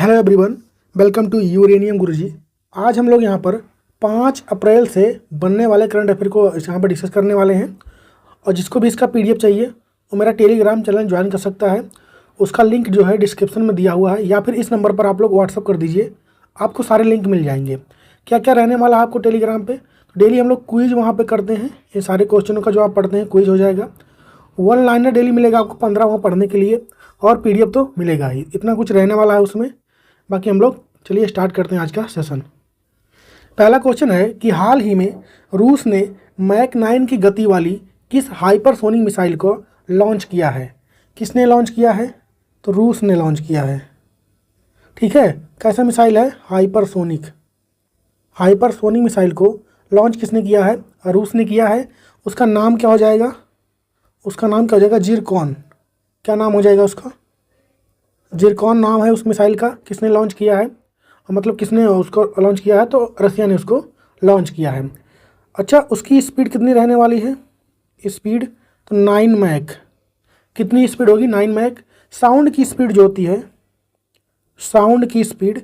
Hello everyone, welcome to uranium Guruji. आज हम लोग यहाँ पर 5 अप्रैल से बनने वाले करंट अफेयर को यहाँ पर डिस्कस करने वाले हैं। और जिसको भी इसका पीडीएफ चाहिए वो मेरा टेलीग्राम चैनल ज्वाइन कर सकता है। उसका लिंक जो है डिस्क्रिप्शन में दिया हुआ है, या फिर इस नंबर पर आप लोग व्हाट्सअप कर दीजिए, आपको सारे लिंक मिल जाएंगे। क्या क्या रहने वाला है आपको टेलीग्राम पर, डेली हम लोग क्विज वहाँ पर करते हैं। ये सारे क्वेश्चनों का जो आप पढ़ते हैं क्विज हो जाएगा। 1 लाइनर डेली मिलेगा आपको 15 वहाँ पढ़ने के लिए, और पीडीएफ तो मिलेगा ही। इतना कुछ रहने वाला है उसमें। बाकी हम लोग चलिए स्टार्ट करते हैं आज का सेशन। पहला क्वेश्चन है कि हाल ही में रूस ने मैक 9 की गति वाली किस हाइपरसोनिक मिसाइल को लॉन्च किया है। किसने लॉन्च किया है? तो रूस ने लॉन्च किया है। ठीक है, कैसा मिसाइल है? हाइपरसोनिक। हाइपरसोनिक मिसाइल को लॉन्च किसने किया है? रूस ने किया है। उसका नाम क्या हो जाएगा? उसका नाम क्या हो जाएगा? जिरकॉन। क्या नाम हो जाएगा उसका? जिरकॉन नाम है उस मिसाइल का। किसने लॉन्च किया है? मतलब किसने उसको लॉन्च किया है? तो रसिया ने उसको लॉन्च किया है। अच्छा, उसकी स्पीड कितनी रहने वाली है? स्पीड तो 9 मैक। कितनी स्पीड होगी? 9 मैक। साउंड की स्पीड जो होती है, साउंड की स्पीड,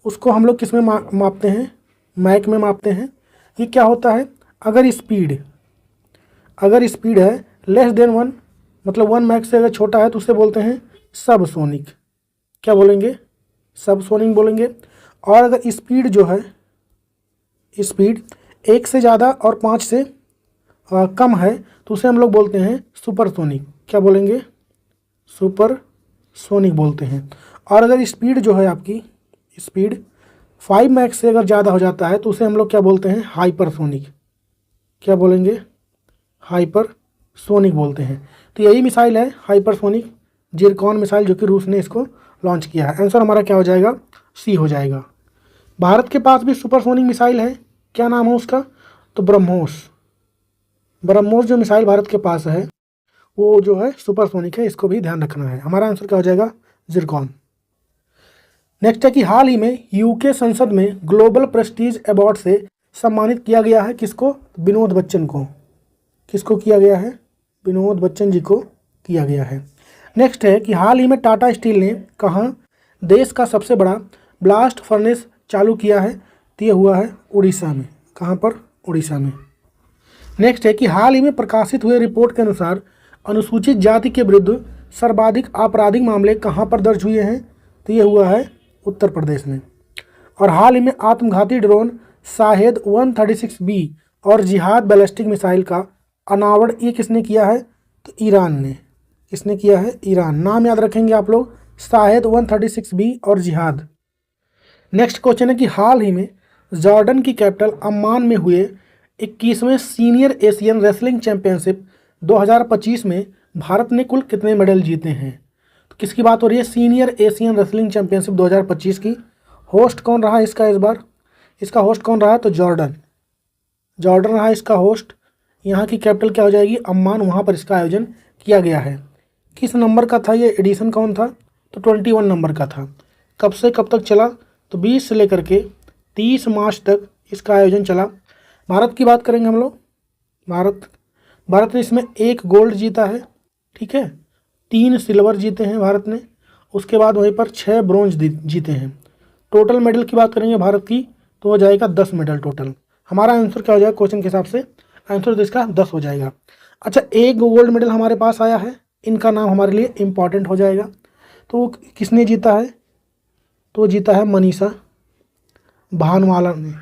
उसको हम लोग किस में मापते हैं? मैक में मापते हैं। ये क्या होता है? अगर स्पीड है लेस देन 1, मतलब 1 मैक से अगर छोटा है तो उसे बोलते हैं सबसोनिक। क्या बोलेंगे? सबसोनिक बोलेंगे। और अगर स्पीड जो है, स्पीड 1 से ज़्यादा और 5 से कम है तो उसे हम लोग बोलते हैं सुपरसोनिक। क्या बोलेंगे? सुपरसोनिक बोलते हैं। और अगर स्पीड जो है आपकी, स्पीड 5 मैक से अगर ज़्यादा हो जाता है तो उसे हम लोग क्या बोलते हैं? हाइपरसोनिक। क्या बोलेंगे? हाइपरसोनिक बोलते हैं। तो यही मिसाइल है हाइपरसोनिक जिरकॉन मिसाइल, जो कि रूस ने इसको लॉन्च किया है। आंसर हमारा क्या हो जाएगा? सी हो जाएगा। भारत के पास भी सुपरसोनिक मिसाइल है। क्या नाम है उसका? तो ब्रह्मोस। ब्रह्मोस जो मिसाइल भारत के पास है वो जो है सुपरसोनिक है। इसको भी ध्यान रखना है। हमारा आंसर क्या हो जाएगा? जिरकॉन। नेक्स्ट है कि हाल ही में यूके संसद में ग्लोबल प्रेस्टीज अवार्ड से सम्मानित किया गया है। किसको? विनोद बच्चन को। किसको किया गया है? विनोद बच्चन जी को किया गया है। नेक्स्ट है कि हाल ही में टाटा स्टील ने कहाँ देश का सबसे बड़ा ब्लास्ट फर्नेस चालू किया है? तो ये हुआ है उड़ीसा में। कहाँ पर? उड़ीसा में। नेक्स्ट है कि हाल ही में प्रकाशित हुए रिपोर्ट के अनुसार अनुसूचित जाति के विरुद्ध सर्वाधिक आपराधिक मामले कहाँ पर दर्ज हुए हैं? तो ये हुआ है उत्तर प्रदेश में। और हाल ही में आत्मघाती ड्रोन शाहेद 136B और जिहाद बैलिस्टिक मिसाइल का अनावरण ये किसने किया है? तो ईरान ने। किसने किया है? ईरान। नाम याद रखेंगे आप लोग, शाहेद 136B और जिहाद। नेक्स्ट क्वेश्चन है कि हाल ही में जॉर्डन की कैपिटल अम्मान में हुए 21वें सीनियर एशियन रेसलिंग चैंपियनशिप 2025 में भारत ने कुल कितने मेडल जीते हैं? तो किसकी बात हो रही है? सीनियर एशियन रेसलिंग चैंपियनशिप 2025 की। होस्ट कौन रहा इसका इस बार? इसका होस्ट कौन रहा? तो जॉर्डन। जॉर्डन रहा इसका होस्ट। यहाँ की कैपिटल क्या हो जाएगी? अम्मान। वहाँ पर इसका आयोजन किया गया है। किस नंबर का था ये एडिशन? कौन था? तो 21 नंबर का था। कब से कब तक चला? तो 20 से लेकर के 30 मार्च तक इसका आयोजन चला। भारत की बात करेंगे हम लोग। भारत ने इसमें 1 गोल्ड जीता है। ठीक है, 3 सिल्वर जीते हैं भारत ने। उसके बाद वहीं पर 6 ब्रॉन्ज जीते हैं। टोटल मेडल की बात करेंगे भारत की तो हो जाएगा 10 मेडल टोटल। हमारा आंसर क्या हो जाएगा क्वेश्चन के हिसाब से? आंसर तो इसका 10 हो जाएगा। अच्छा, 1 गोल्ड मेडल हमारे पास आया है। इनका नाम हमारे लिए इम्पॉर्टेंट हो जाएगा। तो किसने जीता है? तो जीता है मनीषा भानवाला ने।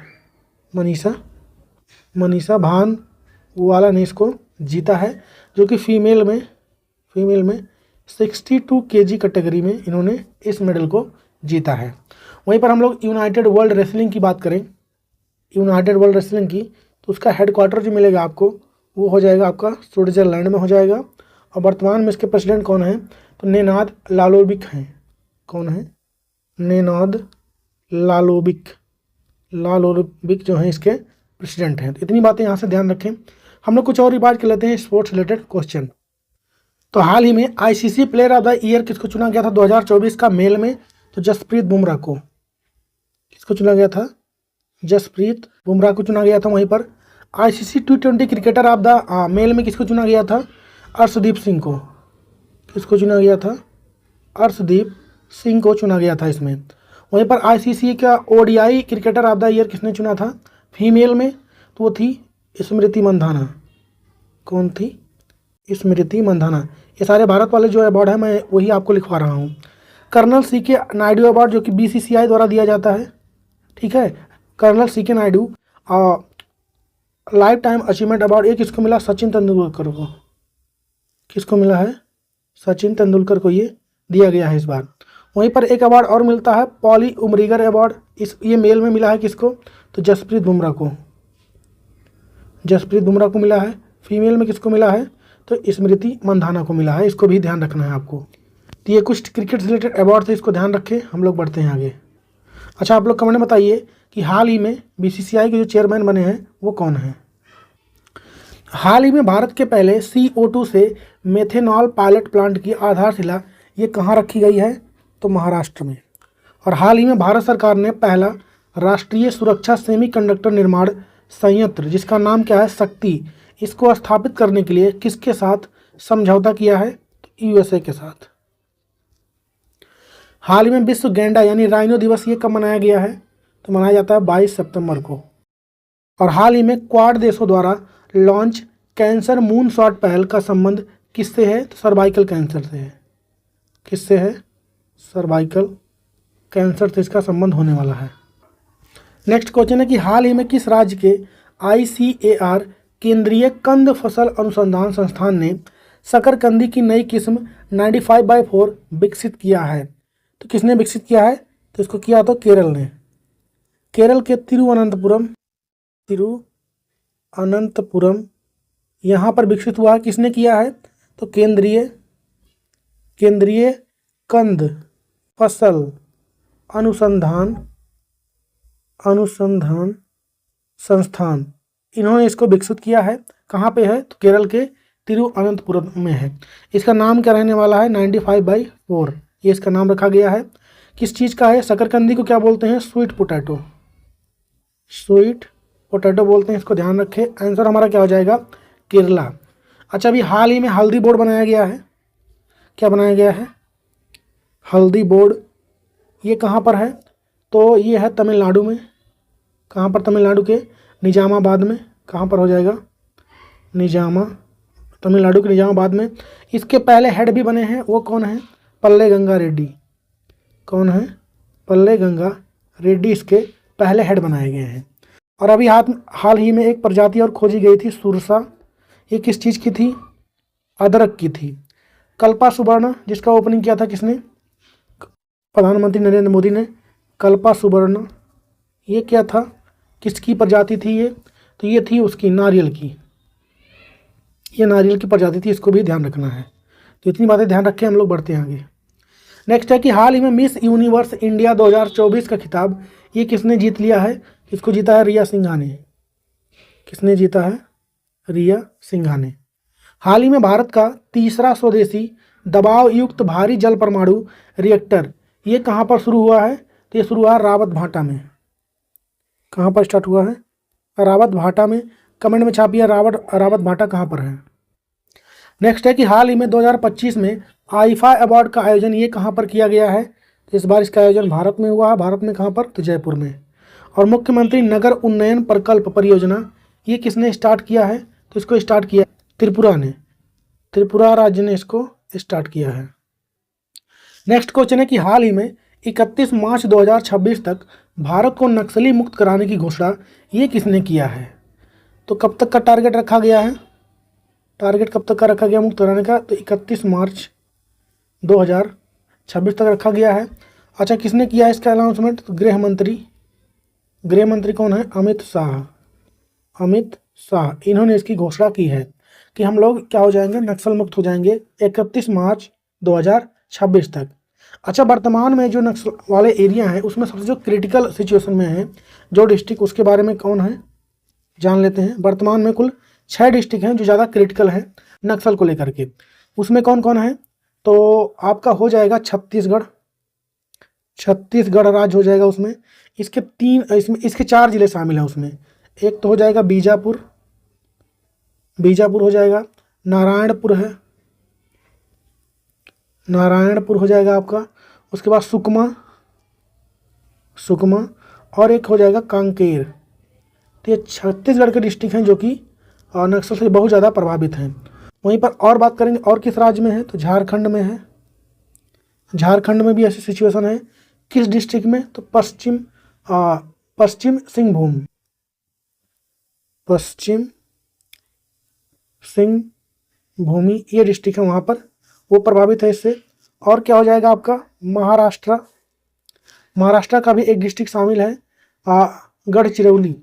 मनीषा भानवाला ने इसको जीता है, जो कि फीमेल में 62 kg कैटेगरी में इन्होंने इस मेडल को जीता है। वहीं पर हम लोग यूनाइटेड वर्ल्ड रेसलिंग की बात करें, यूनाइटेड वर्ल्ड रेसलिंग की, तो उसका हेडक्वार्टर जो मिलेगा आपको वो हो जाएगा आपका स्विट्जरलैंड में हो जाएगा। और वर्तमान में इसके प्रेसिडेंट कौन है? तो नेनाद लालोविक हैं। कौन है? नेनाद लालोविक जो हैं इसके प्रेसिडेंट हैं। तो इतनी बातें यहाँ से ध्यान रखें। हम लोग कुछ और रिवाइज कर लेते हैं स्पोर्ट्स रिलेटेड क्वेश्चन। तो हाल ही में ICC player of the year किसको चुना गया था 2024 का मेल में? तो जसप्रीत बुमराह को। किसको चुना गया था? जसप्रीत बुमराह को चुना गया था। वहीं पर ICC T20 cricketer of the male में किसको चुना गया था? अर्शदीप सिंह को। किसको चुना गया था? अर्शदीप सिंह को चुना गया था इसमें। वहीं पर आईसीसी का ODI cricketer of the year किसने चुना था फीमेल में, तो वो थी स्मृति मंधाना। कौन थी? स्मृति मंधाना। ये सारे भारत वाले जो अवार्ड है मैं वही आपको लिखवा रहा हूँ। कर्नल सी के नायडू अवार्ड जो कि बीसीसीआई द्वारा दिया जाता है, ठीक है, कर्नल सी के Naidu life time achievement award ये किसको मिला? सचिन तेंदुलकर को। किसको मिला है? सचिन तेंदुलकर को ये दिया गया है इस बार। वहीं पर एक अवार्ड और मिलता है पॉली उमरीगर अवार्ड, ये मेल में मिला है किसको? तो जसप्रीत बुमराह को। जसप्रीत बुमराह को मिला है। फीमेल में किसको मिला है? तो स्मृति मंधाना को मिला है। इसको भी ध्यान रखना है आपको। तो ये कुछ क्रिकेट से रिलेटेड अवार्ड थे, इसको ध्यान रखें। हम लोग बढ़ते हैं आगे। अच्छा, आप लोग कमेंट में बताइए कि हाल ही में बीसीसीआई के जो चेयरमैन बने हैं वो कौन हैं। हाल ही में भारत के पहले CO2 से मेथेनॉल पायलट प्लांट की आधारशिला ये कहाँ रखी गई है? तो महाराष्ट्र में। और हाल ही में भारत सरकार ने पहला राष्ट्रीय सुरक्षा सेमीकंडक्टर निर्माण संयंत्र जिसका नाम क्या है? शक्ति, इसको स्थापित करने के लिए किसके साथ समझौता किया है? तो यूएसए के साथ। हाल ही में विश्व गैंडा यानी राइनो दिवस ये कब मनाया गया है? तो मनाया जाता है 22 सितंबर को। और हाल ही में क्वाड देशों द्वारा लॉन्च कैंसर मून शॉट पहल का संबंध किससे है? तो सर्वाइकल कैंसर से है। किससे है? सर्वाइकल कैंसर से इसका संबंध होने वाला है। नेक्स्ट क्वेश्चन है कि हाल ही में किस राज्य के ICAR केंद्रीय कंद फसल अनुसंधान संस्थान ने शकरकंदी की नई किस्म 95/4 विकसित किया है? तो किसने विकसित किया है? तो इसको किया तो केरल ने। केरल के तिरुअनंतपुरम यहाँ पर विकसित हुआ है। किसने किया है? तो केंद्रीय कंद फसल अनुसंधान संस्थान, इन्होंने इसको विकसित किया है। कहाँ पे है? तो केरल के तिरुअनंतपुरम में है। इसका नाम क्या रहने वाला है? 95/4 ये इसका नाम रखा गया है। किस चीज़ का है? शकरकंदी को क्या बोलते हैं? Sweet potato. स्वीट पोटैटो बोलते हैं, इसको ध्यान रखें। आंसर हमारा क्या हो जाएगा? केरला। अच्छा, अभी हाल ही में हल्दी बोर्ड बनाया गया है। क्या बनाया गया है? हल्दी बोर्ड। ये कहाँ पर है? तो ये है तमिलनाडु में। कहाँ पर? तमिलनाडु के निजामाबाद में। कहाँ पर हो जाएगा? तमिलनाडु के निजामाबाद में। इसके पहले हेड भी बने हैं, वो कौन है? पल्ले गंगा रेड्डी। कौन है? पल्ले गंगा रेड्डी इसके पहले हेड बनाए गए हैं। और अभी हाल ही में एक प्रजाति और खोजी गई थी, सुरसा। ये किस चीज़ की थी? अदरक की थी। कल्पा सुवर्ण जिसका ओपनिंग किया था किसने? प्रधानमंत्री नरेंद्र मोदी ने। कल्पा सुवर्ण ये क्या था? किसकी प्रजाति थी ये? तो ये थी उसकी नारियल की। ये नारियल की प्रजाति थी, इसको भी ध्यान रखना है। तो इतनी बातें ध्यान रखें, हम लोग बढ़ते हैं आगे। नेक्स्ट है कि हाल ही में मिस यूनिवर्स इंडिया 2024 का खिताब ये किसने जीत लिया है? किसको जीता है? रिया सिंघा ने। किसने जीता है? रिया सिंघा ने। हाल ही में भारत का तीसरा स्वदेशी दबाव युक्त भारी जल परमाणु रिएक्टर ये कहाँ पर शुरू हुआ है? तो ये शुरू हुआ है रावत भाटा में। कहाँ पर स्टार्ट हुआ है? रावत भाटा में। कमेंट में छापिए रावत भाटा कहाँ पर है। नेक्स्ट है कि हाल ही में 2025 में आईफा अवार्ड का आयोजन ये कहाँ पर किया गया है? तो इस बार इसका आयोजन भारत में हुआ है। भारत में कहाँ पर? तो जयपुर में। और मुख्यमंत्री नगर उन्नयन प्रकल्प परियोजना ये किसने स्टार्ट किया है? तो इसको स्टार्ट किया त्रिपुरा ने। त्रिपुरा राज्य ने इसको स्टार्ट किया है। नेक्स्ट क्वेश्चन है कि हाल ही में 31 मार्च 2026 तक भारत को नक्सली मुक्त कराने की घोषणा ये किसने किया है? तो कब तक का टारगेट रखा गया है? टारगेट कब तक का रखा गया मुक्त कराने का? तो 31 मार्च 2026 तक रखा गया है। अच्छा, किसने किया इसका अनाउंसमेंट? तो गृह मंत्री कौन है? अमित शाह। इन्होंने इसकी घोषणा की है कि हम लोग क्या हो जाएंगे? नक्सल मुक्त हो जाएंगे 31 मार्च 2026 तक। अच्छा, वर्तमान में जो नक्सल वाले एरिया हैं उसमें सबसे जो क्रिटिकल सिचुएशन में है जो डिस्ट्रिक्ट, उसके बारे में कौन है जान लेते हैं। वर्तमान में कुल 6 डिस्ट्रिक्ट हैं जो ज़्यादा क्रिटिकल है नक्सल को लेकर के। उसमें कौन कौन है? तो आपका हो जाएगा छत्तीसगढ़ राज्य हो जाएगा उसमें। इसके 4 जिले शामिल हैं उसमें। एक तो हो जाएगा बीजापुर हो जाएगा। नारायणपुर हो जाएगा आपका। उसके बाद सुकमा सुकमा, और एक हो जाएगा कांकेर। तो ये छत्तीसगढ़ के डिस्ट्रिक्ट हैं जो कि नक्सल से बहुत ज़्यादा प्रभावित हैं। वहीं पर और बात करेंगे और किस राज्य में है, तो झारखंड में है। झारखंड में भी ऐसी सिचुएशन है। किस डिस्ट्रिक्ट में, तो पश्चिम सिंहभूम, पश्चिम सिंहभूमि ये डिस्ट्रिक्ट है, वहाँ पर वो प्रभावित है इससे। और क्या हो जाएगा आपका, महाराष्ट्र। महाराष्ट्र का भी एक डिस्ट्रिक्ट शामिल है, गढ़चिरौली।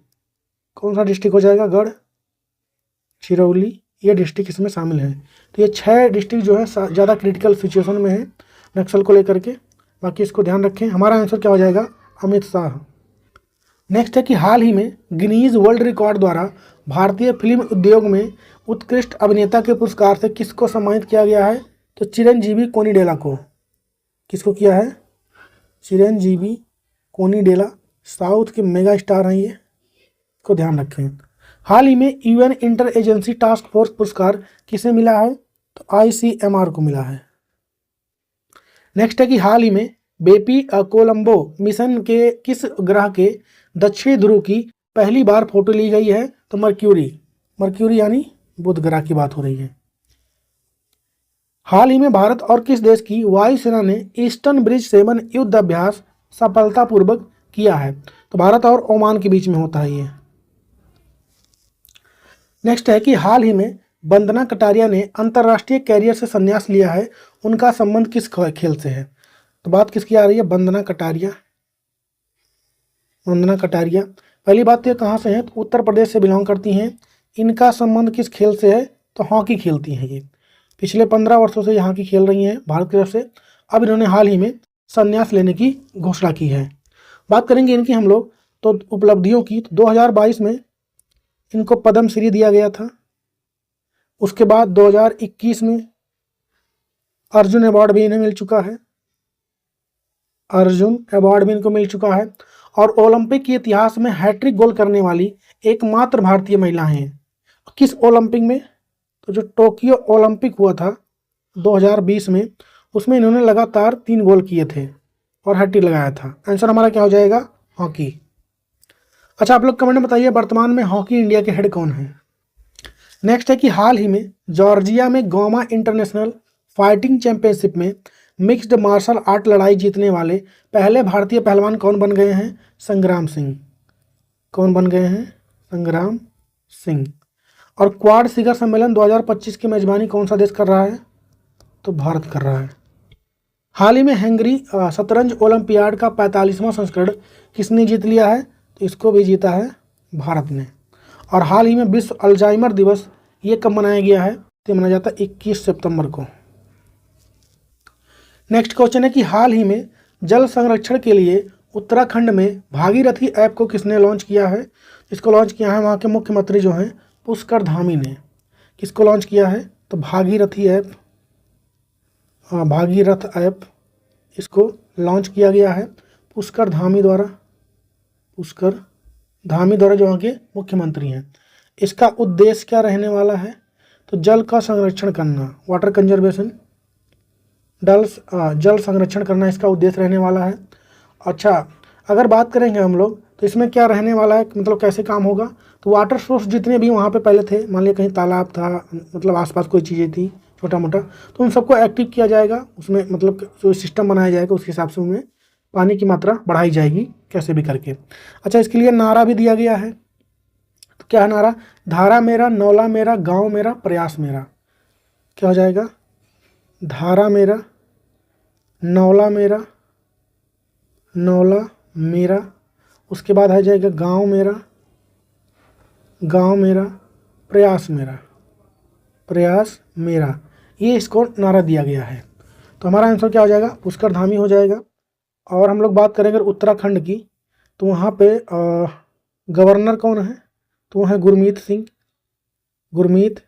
कौन सा डिस्ट्रिक्ट हो जाएगा, गढ़चिरौली, ये डिस्ट्रिक्ट इसमें शामिल है। तो ये 6 डिस्ट्रिक्ट जो है ज़्यादा क्रिटिकल सिचुएशन में है नक्सल को लेकर के। बाकी इसको ध्यान रखें। हमारा आंसर क्या हो जाएगा, अमित शाह। नेक्स्ट है कि हाल ही में गिनीज वर्ल्ड रिकॉर्ड द्वारा भारतीय फिल्म उद्योग में उत्कृष्ट अभिनेता के पुरस्कार से किसको सम्मानित किया गया है, तो चिरंजीवी कोनिडेला को। किसको किया है, चिरंजीवी कोनिडेला, साउथ के मेगा स्टार हैं ये, को ध्यान रखें। हाल ही में UN inter agency task force पुरस्कार किसे मिला है, तो ICMR को मिला है। नेक्स्ट है कि हाल ही में बेपी कोलंबो मिशन के किस ग्रह के दक्षिणी ध्रुव की पहली बार फोटो ली गई है, तो मर्क्यूरी यानी बुध ग्रह की बात हो रही है। हाल ही में भारत और किस देश की वायुसेना ने ईस्टर्न ब्रिज 7 युद्ध अभ्यास सफलतापूर्वक किया है, तो भारत और ओमान के बीच में होता है ये। नेक्स्ट है कि हाल ही में वंदना कटारिया ने अंतर्राष्ट्रीय कैरियर से संन्यास लिया है, उनका संबंध किस खेल से है, तो बात किसकी आ रही है, वंदना कटारिया। पहली बात तो ये कहाँ से हैं, तो उत्तर प्रदेश से बिलोंग करती हैं। इनका संबंध किस खेल से है, तो हॉकी खेलती हैं ये। पिछले 15 वर्षों से ये हॉकी खेल रही हैं भारत की तरफ से। अब इन्होंने हाल ही में संन्यास लेने की घोषणा की है। बात करेंगे इनकी हम लोग तो उपलब्धियों की, तो 2022 में इनको पद्म श्री दिया गया था। उसके बाद 2021 में अर्जुन अवार्ड भी इन्हें मिल चुका है, और ओलंपिक के इतिहास में हैट्रिक गोल करने वाली एकमात्र भारतीय महिला हैं। किस ओलंपिक में, तो जो टोक्यो ओलंपिक हुआ था 2020 में, उसमें इन्होंने लगातार 3 गोल किए थे और हैट्रिक लगाया था। आंसर हमारा क्या हो जाएगा, हॉकी। अच्छा, आप लोग कमेंट में बताइए वर्तमान में हॉकी इंडिया के हेड कौन है। नेक्स्ट है कि हाल ही में जॉर्जिया में गोमा इंटरनेशनल फाइटिंग चैंपियनशिप में मिक्स्ड मार्शल आर्ट लड़ाई जीतने वाले पहले भारतीय पहलवान कौन बन गए हैं, संग्राम सिंह। कौन बन गए हैं, संग्राम सिंह। और क्वाड शिखर सम्मेलन 2025 की मेजबानी कौन सा देश कर रहा है, तो भारत कर रहा है। हाल ही में हंगरी शतरंज ओलंपियाड का 45वां संस्करण किसने जीत लिया है, तो इसको भी जीता है भारत ने। और हाल ही में विश्व अल्जाइमर दिवस ये कब मनाया गया है, तो मनाया जाता है 21 सितंबर को। नेक्स्ट क्वेश्चन है कि हाल ही में जल संरक्षण के लिए उत्तराखंड में भागीरथी ऐप को किसने लॉन्च किया है। इसको लॉन्च किया है वहाँ के मुख्यमंत्री जो हैं पुष्कर धामी ने। किसको लॉन्च किया है, तो भागीरथी ऐप, भागीरथ ऐप इसको लॉन्च किया गया है पुष्कर धामी द्वारा जो वहाँ के मुख्यमंत्री हैं। इसका उद्देश्य क्या रहने वाला है, तो जल का संरक्षण करना, वाटर कंजर्वेशन, जल संरक्षण करना इसका उद्देश्य रहने वाला है। अच्छा, अगर बात करेंगे हम लोग तो इसमें क्या रहने वाला है, मतलब कैसे काम होगा, तो वाटर सोर्स जितने भी वहाँ पे पहले थे, मान लिया कहीं तालाब था, मतलब आसपास कोई चीज़ें थी छोटा मोटा, तो उन सबको एक्टिव किया जाएगा। उसमें मतलब जो सिस्टम बनाया जाएगा उसके हिसाब से उनमें पानी की मात्रा बढ़ाई जाएगी कैसे भी करके। अच्छा, इसके लिए नारा भी दिया गया है, तो क्या है नारा, धारा मेरा, नौला मेरा, गाँव मेरा, प्रयास मेरा। क्या हो जाएगा, धारा मेरा, नौला मेरा, उसके बाद आ जाएगा गांव मेरा, प्रयास मेरा, ये इसको नारा दिया गया है। तो हमारा आंसर क्या हो जाएगा, पुष्कर धामी हो जाएगा। और हम लोग बात करेंगे उत्तराखंड की, तो वहाँ पे गवर्नर कौन है, तो वो है गुरमीत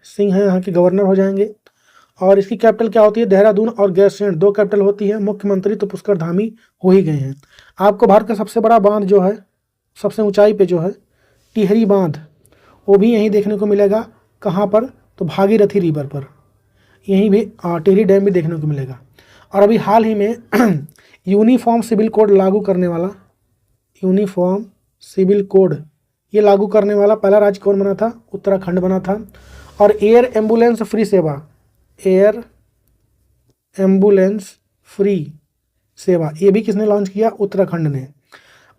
सिंह है यहाँ के गवर्नर हो जाएंगे। और इसकी कैपिटल क्या होती है, देहरादून और गैरसैंण, 2 कैपिटल होती है। मुख्यमंत्री तो पुष्कर धामी हो ही गए हैं। आपको भारत का सबसे बड़ा बांध जो है, सबसे ऊंचाई पे जो है टिहरी बांध, वो भी यहीं देखने को मिलेगा। कहाँ पर, तो भागीरथी रिवर पर, यहीं भी टिहरी डैम भी देखने को मिलेगा। और अभी हाल ही में यूनिफॉर्म सिविल कोड लागू करने वाला यूनिफॉर्म सिविल कोड ये लागू करने वाला पहला राज्य कौन बना था? उत्तराखंड बना था। और एयर एम्बुलेंस फ्री सेवा, एयर एम्बुलेंस फ्री सेवा ये भी किसने लॉन्च किया? उत्तराखंड ने।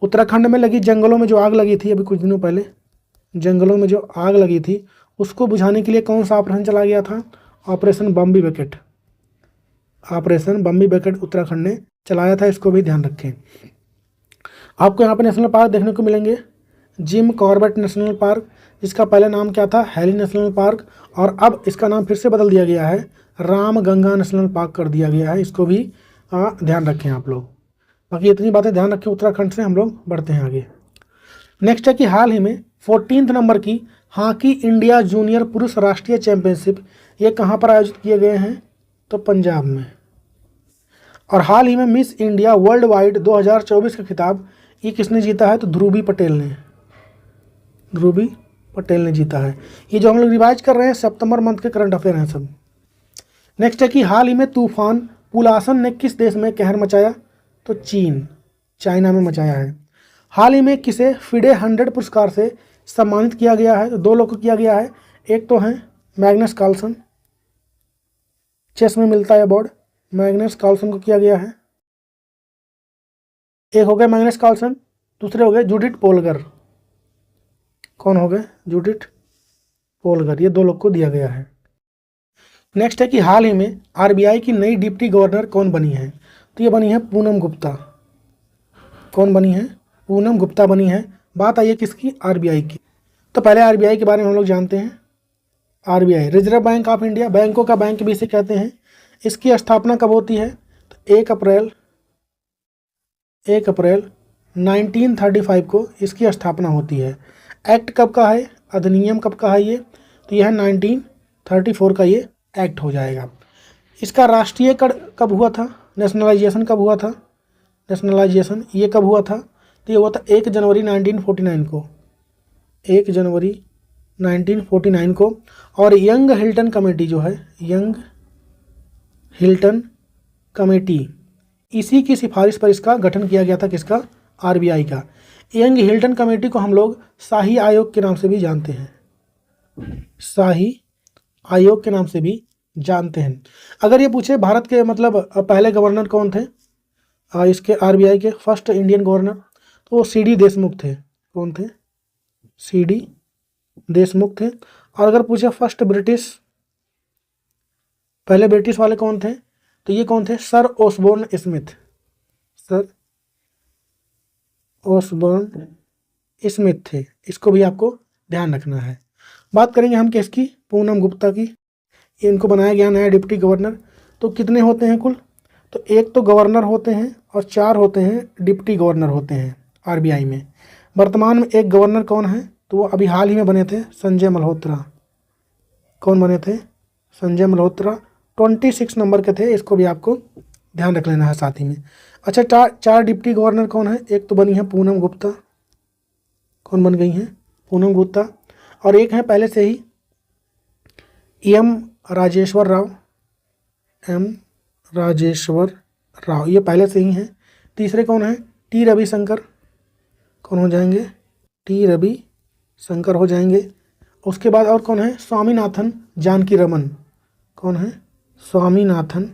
उत्तराखंड में लगी जंगलों में जो आग लगी थी अभी कुछ दिनों पहले, जंगलों में जो आग लगी थी उसको बुझाने के लिए कौन सा ऑपरेशन चला गया था? Operation Bambi bucket. Operation Bambi bucket Uttarakhand ने चलाया था, इसको भी ध्यान रखें। आपको यहाँ पे नेशनल पार्क देखने को मिलेंगे, जिम कॉर्बेट नेशनल पार्क, जिसका पहले नाम क्या था? हैली नेशनल पार्क, और अब इसका नाम फिर से बदल दिया गया है, राम गंगा नेशनल पार्क कर दिया गया है। इसको भी ध्यान रखें आप लोग। बाकी इतनी बातें ध्यान रखें। उत्तराखंड से हम लोग बढ़ते हैं आगे। नेक्स्ट है कि हाल ही में 14 नंबर की हॉकी इंडिया जूनियर पुरुष राष्ट्रीय चैंपियनशिप ये कहाँ पर आयोजित किए गए हैं? तो पंजाब में। और हाल ही में मिस इंडिया वर्ल्ड वाइड 2024 का खिताब ये किसने जीता है? तो ध्रुवी पटेल ने, ध्रुवी पटेल ने जीता है। ये जो हम लोग रिवाइज कर रहे हैं सितंबर मंथ के करंट अफेयर हैं सब। नेक्स्ट है कि हाल ही में तूफान पुलासन ने किस देश में कहर मचाया? तो चीन, चाइना में मचाया है। हाल ही में किसे फिडे 100 पुरस्कार से सम्मानित किया गया है? तो दो लोग को किया गया है। एक तो हैं मैग्नस कार्लसन, चेस में मिलता है अवार्ड, मैग्नस कार्लसन को किया गया है। एक हो गए मैग्नस कार्लसन, दूसरे हो गए जूडिथ पोलगर। कौन हो गए? Judith Polgar. ये दो लोग को दिया गया है। नेक्स्ट है कि हाल ही में आरबीआई की नई डिप्टी गवर्नर कौन बनी है? तो ये बनी है पूनम गुप्ता। कौन बनी है? पूनम गुप्ता बनी है। बात आई है किसकी? आरबीआई की। तो पहले आरबीआई के बारे में हम लोग जानते हैं। RBI reserve bank of India, बैंकों का बैंक भी इसे कहते हैं। इसकी स्थापना कब होती है? तो 1 अप्रैल 1935 को इसकी स्थापना होती है। एक्ट कब का है? अधिनियम कब का है ये? तो यह 1934 का ये एक्ट हो जाएगा। इसका राष्ट्रीयकरण कब हुआ था? नेशनलाइजेशन कब हुआ था? नेशनलाइजेशन ये कब हुआ था? तो ये हुआ था 1 जनवरी 1949 को, 1 जनवरी 1949 को। और यंग हिल्टन कमेटी जो है, यंग हिल्टन कमेटी, इसी की सिफारिश पर इसका गठन किया गया था। किसका? आरबीआई का। यंग हिल्टन कमेटी को हम लोग शाही आयोग के नाम से भी जानते हैं, शाही आयोग के नाम से भी जानते हैं। अगर ये पूछे भारत के मतलब पहले गवर्नर कौन थे इसके आरबीआई के, फर्स्ट इंडियन गवर्नर, तो वो सीडी देशमुख थे। कौन थे? सीडी देशमुख थे। और अगर पूछे फर्स्ट ब्रिटिश, पहले ब्रिटिश वाले कौन थे? तो ये कौन थे? Sir Osborne Smith, sir Osborne Smith थे। इसको भी आपको ध्यान रखना है। बात करेंगे हम किसकी? पूनम गुप्ता की। इनको बनाया गया नया डिप्टी गवर्नर। तो कितने होते हैं कुल? तो एक तो गवर्नर होते हैं और 4 होते हैं डिप्टी गवर्नर होते हैं आरबीआई में। वर्तमान में एक गवर्नर कौन है? तो वो अभी हाल ही में बने थे, संजय मल्होत्रा। कौन बने थे? संजय मल्होत्रा। 26 नंबर के थे। इसको भी आपको ध्यान रख लेना है साथ ही में। अच्छा, 4 डिप्टी गवर्नर कौन है? एक तो बनी है पूनम गुप्ता। कौन बन गई हैं? पूनम गुप्ता। और एक है पहले से ही एम राजेश्वर राव, एम राजेश्वर राव, ये पहले से ही हैं। तीसरे कौन है? टी रविशंकर। कौन हो जाएंगे? टी रविशंकर हो जाएंगे। उसके बाद और कौन है? स्वामीनाथन जानकी रमन। कौन है? स्वामीनाथन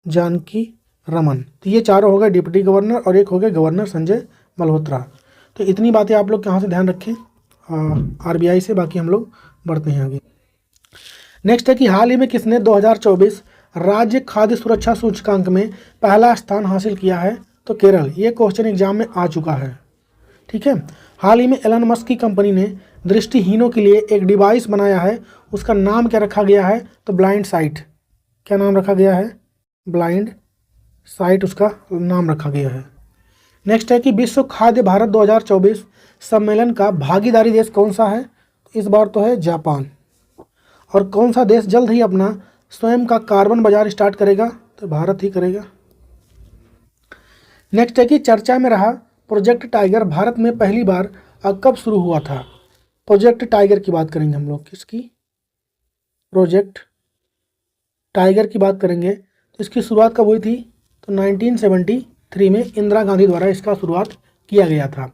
जानकी रमन। तो ये चारों हो गए डिप्टी गवर्नर और एक हो गए गवर्नर संजय मल्होत्रा। तो इतनी बातें आप लोग कहाँ से ध्यान रखें? आरबीआई से। बाकी हम लोग बढ़ते हैं आगे। नेक्स्ट है कि हाल ही में किसने 2024 राज्य खाद्य सुरक्षा सूचकांक में पहला स्थान हासिल किया है? तो केरल। ये क्वेश्चन एग्जाम में आ चुका है, ठीक है। हाल ही में एलन मस्क की कंपनी ने दृष्टिहीनों के लिए एक डिवाइस बनाया है। उसका नाम क्या रखा गया है? तो ब्लाइंड साइट। क्या नाम रखा गया है? ब्लाइंड साइट उसका नाम रखा गया है। नेक्स्ट है कि विश्व खाद्य भारत 2024 सम्मेलन का भागीदारी देश कौन सा है? इस बार तो है जापान। और कौन सा देश जल्द ही अपना स्वयं का कार्बन बाजार स्टार्ट करेगा? तो भारत ही करेगा। नेक्स्ट है कि चर्चा में रहा प्रोजेक्ट टाइगर भारत में पहली बार कब शुरू हुआ था? प्रोजेक्ट टाइगर की बात करेंगे हम लोग। किसकी? प्रोजेक्ट टाइगर की बात करेंगे। तो इसकी शुरुआत कब हुई थी? तो 1970 1973 में इंदिरा गांधी द्वारा इसका शुरुआत किया गया था।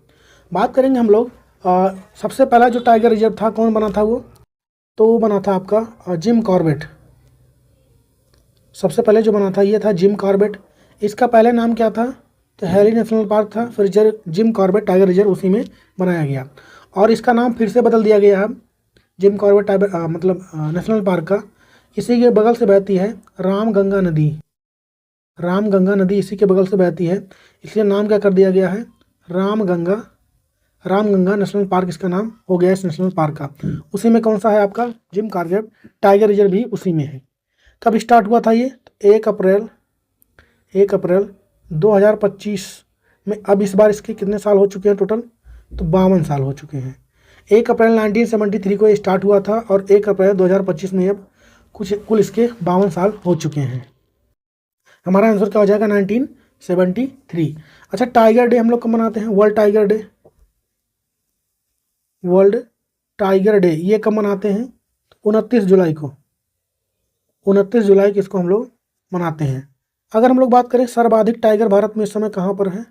बात करेंगे हम लोग सबसे पहला जो टाइगर रिजर्व था कौन बना था वो, तो वो बना था आपका जिम कॉर्बेट। सबसे पहले जो बना था ये था जिम कॉर्बेट। इसका पहले नाम क्या था, तो हेली नेशनल पार्क था, फिर जिम कॉर्बेट टाइगर रिजर्व उसी में बनाया गया और इसका नाम फिर से बदल दिया गया है जिम कॉर्बेट नेशनल पार्क का। इसी के बगल से बहती है रामगंगा नदी। रामगंगा नदी इसी के बगल से बहती है, इसलिए नाम क्या कर दिया गया है, रामगंगा। रामगंगा नेशनल पार्क इसका नाम हो गया इस नेशनल पार्क का। उसी में कौन सा है आपका जिम कॉर्बेट टाइगर रिजर्व भी उसी में है। कब स्टार्ट हुआ था ये, 1 अप्रैल 2025 में। अब इस बार इसके कितने साल हो चुके हैं टोटल, तो 52 साल हो चुके हैं। 1 अप्रैल 1973 को ये स्टार्ट हुआ था और 1 अप्रैल 2025 में अब कुल इसके 52 साल हो चुके हैं। हमारा आंसर क्या हो जाएगा, 1973। अच्छा, टाइगर डे हम लोग कब मनाते हैं, world tiger day. World tiger day ये कब मनाते हैं, 29 जुलाई को। 29 जुलाई को इसको हम लोग मनाते हैं। अगर हम लोग बात करें सर्वाधिक टाइगर भारत में इस समय कहाँ पर है,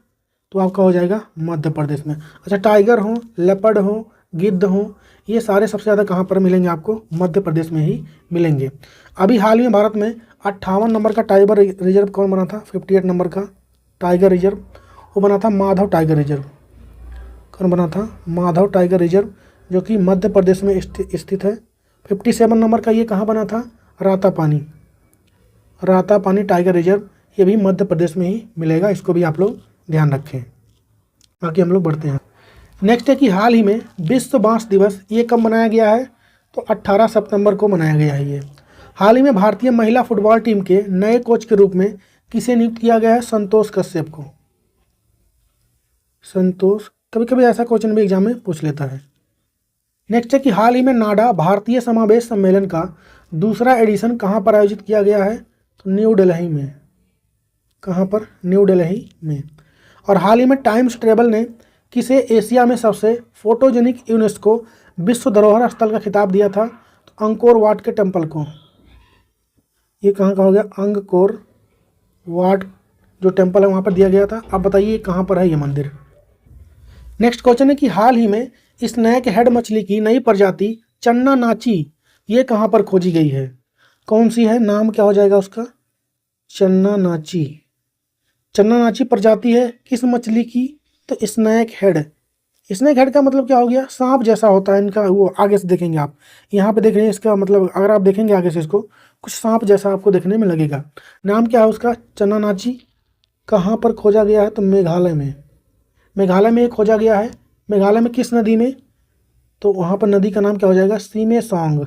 तो आपका हो जाएगा मध्य प्रदेश में। अच्छा, टाइगर हो, लेपर्ड हो, गिद्ध हो, ये सारे सबसे ज़्यादा कहाँ पर मिलेंगे आपको, मध्य प्रदेश में ही मिलेंगे। अभी हाल ही में भारत में 58 नंबर का टाइगर रिजर्व कौन बना था, 58 नंबर का टाइगर रिजर्व वो बना था माधव टाइगर रिजर्व। कौन बना था, माधव टाइगर रिजर्व, जो कि मध्य प्रदेश में स्थित है। 57 नंबर का ये कहाँ बना था, रातापानी। रातापानी टाइगर रिजर्व ये भी मध्य प्रदेश में ही मिलेगा, इसको भी आप लोग ध्यान रखें। बाकी हम लोग बढ़ते हैं। नेक्स्ट है कि हाल ही में विश्व बांस दिवस ये कब मनाया गया है, तो 18 सितंबर को मनाया गया है ये। हाल ही में भारतीय महिला फुटबॉल टीम के नए कोच के रूप में किसे नियुक्त किया गया है, संतोष कश्यप को। संतोष, कभी कभी ऐसा क्वेश्चन भी एग्जाम में पूछ लेता है। नेक्स्ट है कि हाल ही में नाडा भारतीय समावेश सम्मेलन का दूसरा एडिशन कहाँ पर आयोजित किया गया है, तो न्यू दिल्ली में। कहाँ पर, न्यू दिल्ली में। और हाल ही में टाइम्स ट्रेवल ने किसे एशिया में सबसे फोटोजेनिक यूनेस्को विश्व धरोहर स्थल का खिताब दिया था, तो अंकोर वाट के टेम्पल को। ये कहाँ का हो गया, अंगकोर वाट जो टेम्पल है वहाँ पर दिया गया था। आप बताइए कहाँ पर है ये मंदिर। नेक्स्ट क्वेश्चन है कि हाल ही में स्नैक हेड मछली की नई प्रजाति चन्ना नाची ये कहाँ पर खोजी गई है, कौन सी है, नाम क्या हो जाएगा उसका, चन्ना नाची। चन्ना नाची प्रजाति है किस मछली की, तो स्नैक हेड। स्नैक हेड का मतलब क्या हो गया, सांप जैसा होता है इनका, वो आगे से देखेंगे आप, यहाँ पे देख रहे हैं इसका मतलब, अगर आप देखेंगे आगे से इसको कुछ सांप जैसा आपको देखने में लगेगा। नाम क्या है उसका, चन्ना नाची। कहाँ पर खोजा गया है, तो मेघालय में। मेघालय में खोजा गया है। मेघालय में किस नदी में, तो वहाँ पर नदी का नाम क्या हो जाएगा, सीमे सॉन्ग।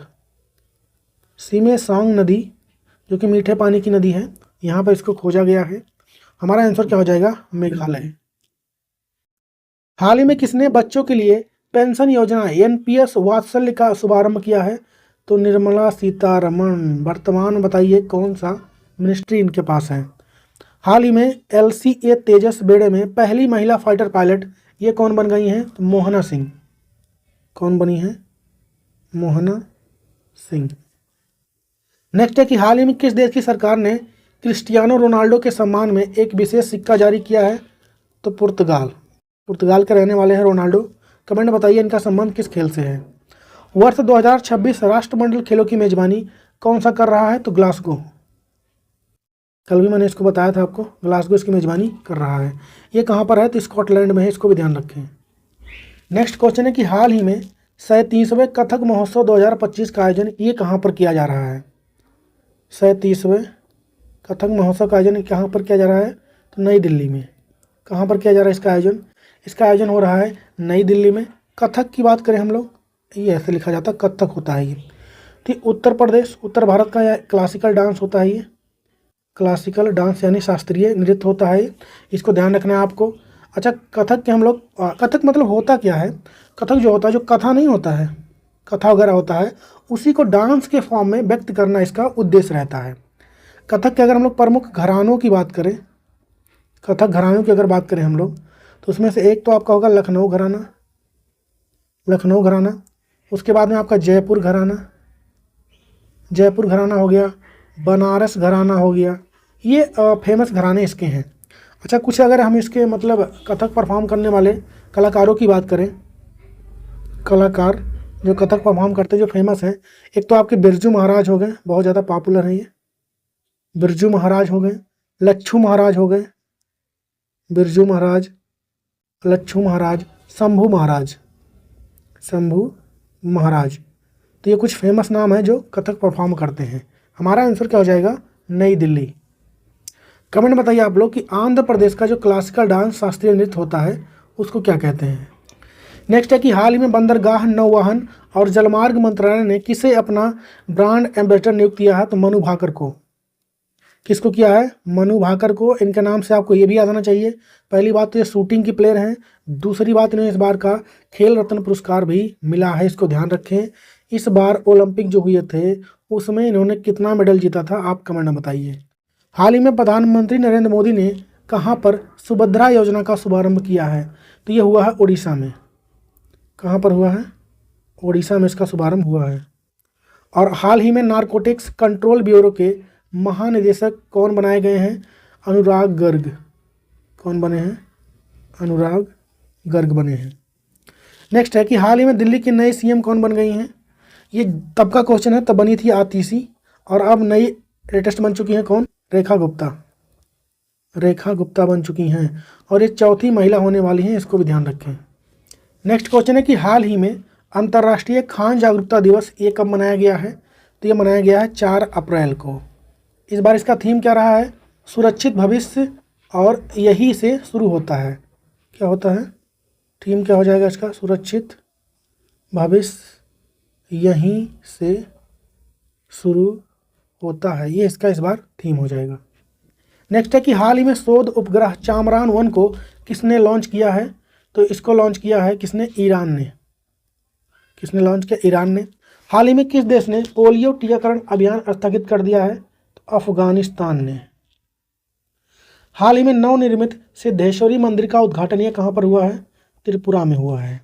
सीमे सॉन्ग नदी जो कि मीठे पानी की नदी है, यहाँ पर इसको खोजा गया है। हमारा आंसर क्या हो जाएगा, मेघालय। हाल ही में किसने बच्चों के लिए पेंशन योजना एनपीएस वात्सल्य का शुभारंभ किया है, तो निर्मला सीतारमण। वर्तमान बताइए कौन सा मिनिस्ट्री इनके पास है। हाल ही में LCA तेजस बेड़े में पहली महिला फाइटर पायलट ये कौन बन गई हैं, तो मोहना सिंह। कौन बनी है, मोहना सिंह। नेक्स्ट है कि हाल ही में किस देश की सरकार ने क्रिस्टियानो रोनाल्डो के सम्मान में एक विशेष सिक्का जारी किया है, तो पुर्तगाल। पुर्तगाल के रहने वाले हैं रोनाल्डो। कमेंट बताइए इनका संबंध किस खेल से है। वर्ष 2026 राष्ट्रमंडल खेलों की मेजबानी कौन सा कर रहा है, तो ग्लासगो। कल भी मैंने इसको बताया था आपको, ग्लासगो इसकी मेजबानी कर रहा है। ये कहाँ पर है, तो स्कॉटलैंड में है, इसको भी ध्यान रखें। नेक्स्ट क्वेश्चन है कि हाल ही में 37वें कथक महोत्सव 2025 का आयोजन ये कहाँ पर किया जा रहा है। 37वें कथक महोत्सव का आयोजन कहाँ पर किया जा रहा है, तो नई दिल्ली में। कहाँ पर किया जा रहा है इसका आयोजन, इसका आयोजन हो रहा है नई दिल्ली में। कथक की बात करें हम लोग, ये ऐसे लिखा जाता है, कथक होता है ये, ठीक। उत्तर प्रदेश, उत्तर भारत का यह क्लासिकल डांस होता है, ये क्लासिकल डांस यानी शास्त्रीय नृत्य होता है, इसको ध्यान रखना है आपको। अच्छा, कथक के हम लोग, कथक मतलब होता क्या है, कथक जो होता है, जो कथा नहीं होता है, कथा वगैरह होता है, उसी को डांस के फॉर्म में व्यक्त करना इसका उद्देश्य रहता है। कथक के अगर हम लोग प्रमुख घरानों की बात करें, कथक घरानों की अगर बात करें हम लोग, तो उसमें से एक तो आपका होगा लखनऊ घराना। लखनऊ घराना, उसके बाद में आपका जयपुर घराना, जयपुर घराना हो गया, बनारस घराना हो गया। ये फेमस घराने इसके हैं। अच्छा, कुछ अगर हम इसके मतलब कथक परफॉर्म करने वाले कलाकारों की बात करें, कलाकार जो कथक परफॉर्म करते जो फेमस हैं, एक तो आपके बिरजू महाराज हो गए, बहुत ज़्यादा पॉपुलर हैं ये। बिरजू महाराज हो गए, लच्छू महाराज हो गए, बिरजू महाराज, लच्छू महाराज, शंभू महाराज, शंभू महाराज। तो ये कुछ फेमस नाम है जो कथक परफॉर्म करते हैं। हमारा आंसर क्या हो जाएगा? नई दिल्ली। कमेंट बताइए आप लोग कि आंध्र प्रदेश का जो क्लासिकल डांस शास्त्रीय नृत्य होता है उसको क्या कहते हैं। नेक्स्ट है कि हाल ही में बंदरगाह, नौवहन और जलमार्ग मंत्रालय ने किसे अपना ब्रांड एम्बेसडर नियुक्त किया है? तो मनु भाकर को। किसको किया है? मनु भाकर को। इनके नाम से आपको ये भी याद आना चाहिए, पहली बात तो ये शूटिंग की प्लेयर हैं, दूसरी बात इन्हें इस बार का खेल रत्न पुरस्कार भी मिला है, इसको ध्यान रखें। इस बार ओलंपिक जो हुए थे उसमें इन्होंने कितना मेडल जीता था, आप कमेंट में बताइए। हाल ही में प्रधानमंत्री नरेंद्र मोदी ने कहाँ पर सुभद्रा योजना का शुभारंभ किया है? तो ये हुआ है उड़ीसा में। कहाँ पर हुआ है? उड़ीसा में इसका शुभारंभ हुआ है। और हाल ही में नारकोटिक्स कंट्रोल ब्यूरो के महानिदेशक कौन बनाए गए हैं? अनुराग गर्ग। कौन बने हैं? अनुराग गर्ग बने हैं। नेक्स्ट है कि हाल ही में दिल्ली की नई सीएम कौन बन गई हैं? ये तब का क्वेश्चन है, तब बनी थी आतिशी, और अब नई लेटेस्ट बन चुकी हैं कौन? रेखा गुप्ता। रेखा गुप्ता बन चुकी हैं और ये चौथी महिला होने वाली हैं, इसको भी ध्यान रखें। नेक्स्ट क्वेश्चन है कि हाल ही में अंतर्राष्ट्रीय खान जागरूकता दिवस ये कब मनाया गया है? तो ये मनाया गया है 4 अप्रैल को। इस बार इसका थीम क्या रहा है? सुरक्षित भविष्य, और यही से शुरू होता है। क्या होता है? थीम क्या हो जाएगा इसका? सुरक्षित भविष्य यहीं से शुरू होता है, ये इसका इस बार थीम हो जाएगा। नेक्स्ट है कि हाल ही में शोध उपग्रह चांद्रयान-1 को किसने लॉन्च किया है? तो इसको लॉन्च किया है किसने? ईरान ने। किसने लॉन्च किया? ईरान ने। हाल ही में किस देश ने पोलियो टीकाकरण अभियान स्थगित कर दिया है? तो अफगानिस्तान ने। हाल ही में नवनिर्मित सिद्धेश्वरी मंदिर का उद्घाटन ये कहाँ पर हुआ है? त्रिपुरा में हुआ है।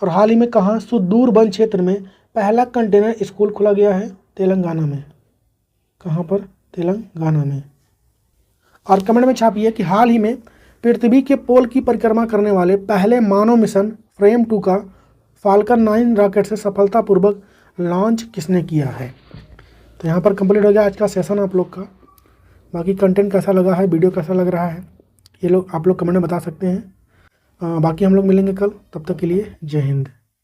और हाल ही में कहाँ सुदूर वन क्षेत्र में पहला कंटेनर स्कूल खोला गया है? तेलंगाना में। कहाँ पर? तेलंगाना में। और कमेंट में छापिए कि हाल ही में पृथ्वी के पोल की परिक्रमा करने वाले पहले मानव मिशन फ्रेम 2 का फाल्कन 9 रॉकेट से सफलतापूर्वक लॉन्च किसने किया है। तो यहाँ पर कंप्लीट हो गया आज का सेशन आप लोग का। बाकी कंटेंट कैसा लगा है, वीडियो कैसा लग रहा है, ये लोग आप लोग कमेंट में बता सकते हैं। बाकी हम लोग मिलेंगे कल, तब तक के लिए जय हिंद।